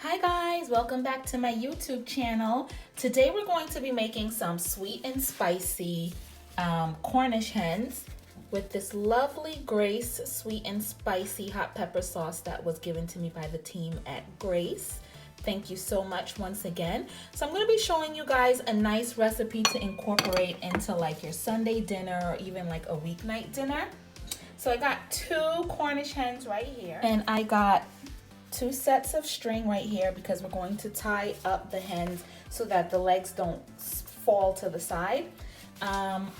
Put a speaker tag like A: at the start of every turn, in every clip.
A: Hi guys, welcome back to my YouTube channel. Today we're going to be making some sweet and spicy Cornish hens with this lovely Grace sweet and spicy hot pepper sauce that was given to me by the team at Grace. Thank you so much once again. So I'm going to be showing you guys a nice recipe to incorporate into like your Sunday dinner or even like a weeknight dinner. So I got 2 Cornish hens right here, and I got 2 sets of string right here because we're going to tie up the hens so that the legs don't fall to the side.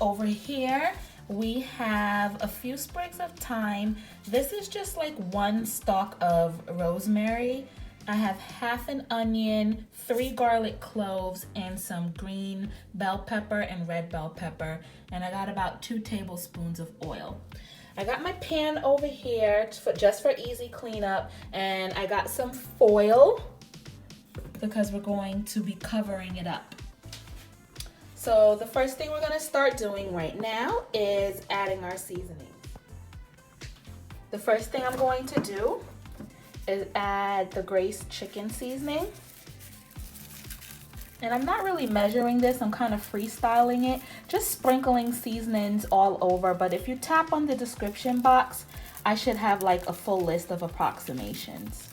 A: Over here we have a few sprigs of thyme. This is just like 1 stalk of rosemary. I have half an onion, 3 garlic cloves, and some green bell pepper and red bell pepper. And I got about 2 tablespoons of oil. I got my pan over here just for easy cleanup, and I got some foil because we're going to be covering it up. So the first thing we're going to start doing right now is adding our seasonings. The first thing I'm going to do is add the Grace chicken seasoning. And I'm not really measuring this, I'm kind of freestyling it, just sprinkling seasonings all over. But if you tap on the description box, I should have like a full list of approximations.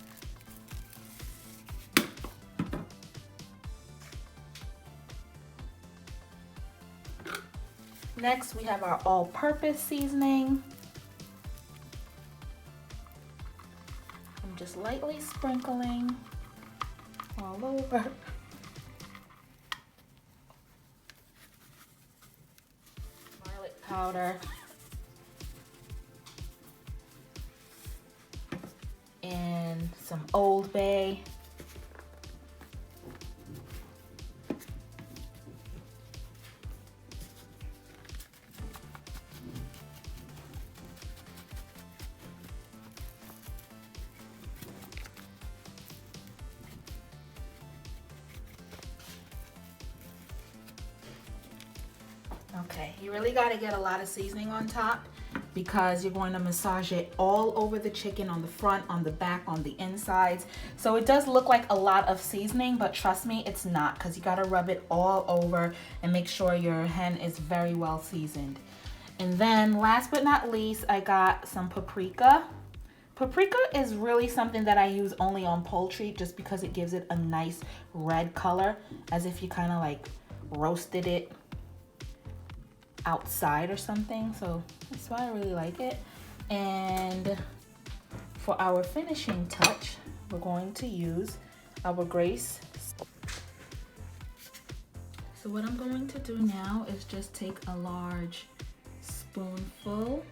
A: Next, we have our all-purpose seasoning. I'm just lightly sprinkling all over. Powder and some Old Bay. Okay, you really got to get a lot of seasoning on top because you're going to massage it all over the chicken, on the front, on the back, on the insides. So it does look like a lot of seasoning, but trust me, it's not, because you got to rub it all over and make sure your hen is very well seasoned. And then last but not least, I got some paprika. Paprika is really something that I use only on poultry just because it gives it a nice red color, as if you kind of like roasted it outside or something, so that's why I really like it. And for our finishing touch, we're going to use our Grace. So what I'm going to do now is just take a large spoonful.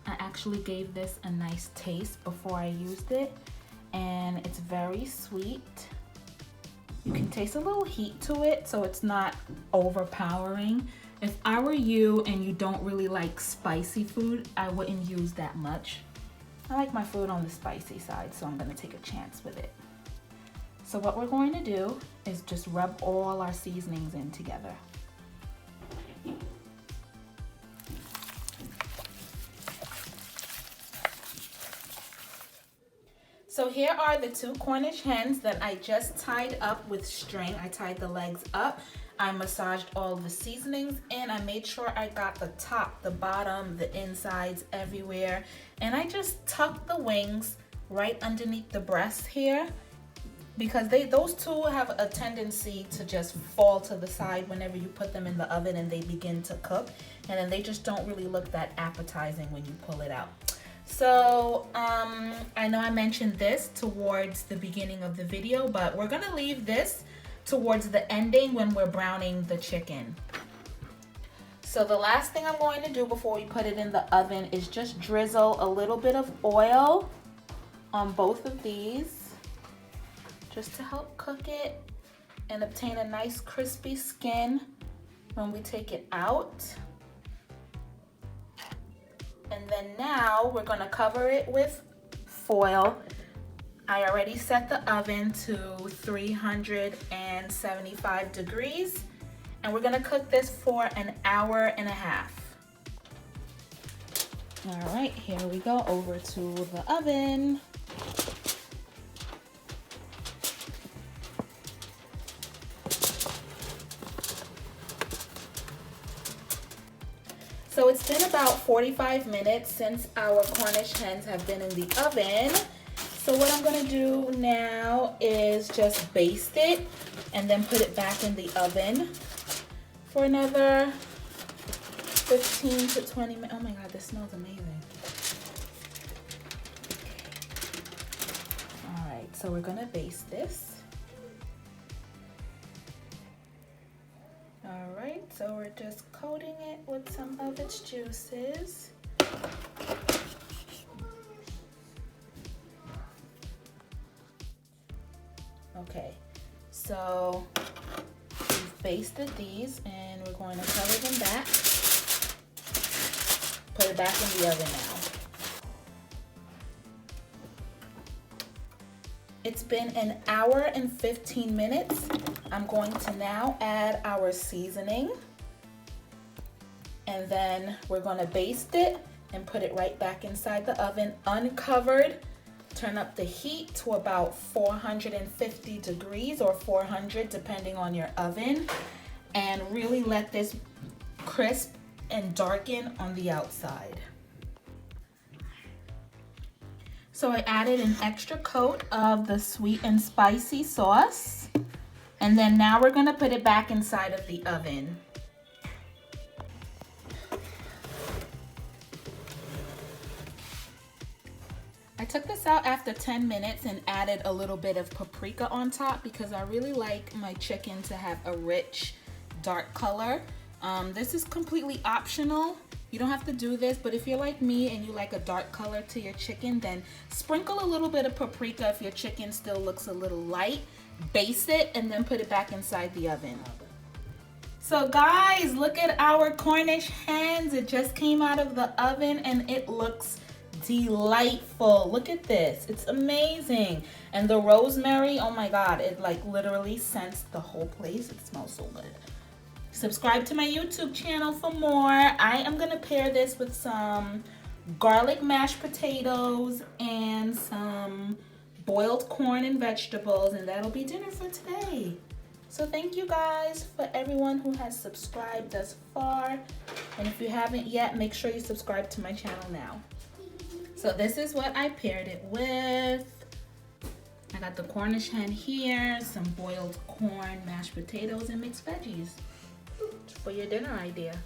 A: I actually gave this a nice taste before I used it, and it's very sweet. You can taste a little heat to it, so it's not overpowering. If I were you and you don't really like spicy food, I wouldn't use that much. I like my food on the spicy side, so I'm gonna take a chance with it. So what we're going to do is just rub all our seasonings in together. So here are the 2 Cornish hens that I just tied up with string. I tied the legs up. I massaged all the seasonings in. I made sure I got the top, the bottom, the insides, everywhere. And I just tucked the wings right underneath the breast here, because those 2 have a tendency to just fall to the side whenever you put them in the oven and they begin to cook. And then they just don't really look that appetizing when you pull it out. So I know I mentioned this towards the beginning of the video, but we're gonna leave this towards the ending when we're browning the chicken. So the last thing I'm going to do before we put it in the oven is just drizzle a little bit of oil on both of these, just to help cook it and obtain a nice crispy skin when we take it out. And then now we're gonna cover it with foil. I already set the oven to 375 degrees, and we're gonna cook this for an hour and a half. All right, here we go, over to the oven. it's been about 45 minutes since our Cornish hens have been in the oven. So what I'm gonna do now is just baste it and then put it back in the oven for another 15 to 20 minutes. Oh my God, this smells amazing. All right, so we're gonna baste this. All right, so we're just coating it with some of its juices. Okay, so we've basted these and we're going to cover them back. Put it back in the oven now. It's been an hour and 15 minutes. I'm going to now add our seasoning. And then we're gonna baste it and put it right back inside the oven, uncovered. Turn up the heat to about 450 degrees or 400 depending on your oven. And really let this crisp and darken on the outside. So I added an extra coat of the sweet and spicy sauce. And then now we're gonna put it back inside of the oven. I took this out after 10 minutes and added a little bit of paprika on top because I really like my chicken to have a rich, dark color. This is completely optional. You don't have to do this, but if you're like me and you like a dark color to your chicken, then sprinkle a little bit of paprika if your chicken still looks a little light. Baste it and then put it back inside the oven. So guys, look at our Cornish hens. It just came out of the oven and it looks delightful. Look at this. It's amazing. And the rosemary, oh my God, it like literally scents the whole place. It smells so good. Subscribe to my YouTube channel for more. I am gonna pair this with some garlic mashed potatoes and some boiled corn and vegetables, and that'll be dinner for today. So thank you guys for everyone who has subscribed thus far. And if you haven't yet, make sure you subscribe to my channel now. So this is what I paired it with. I got the Cornish hen here, some boiled corn, mashed potatoes, and mixed veggies for your dinner idea.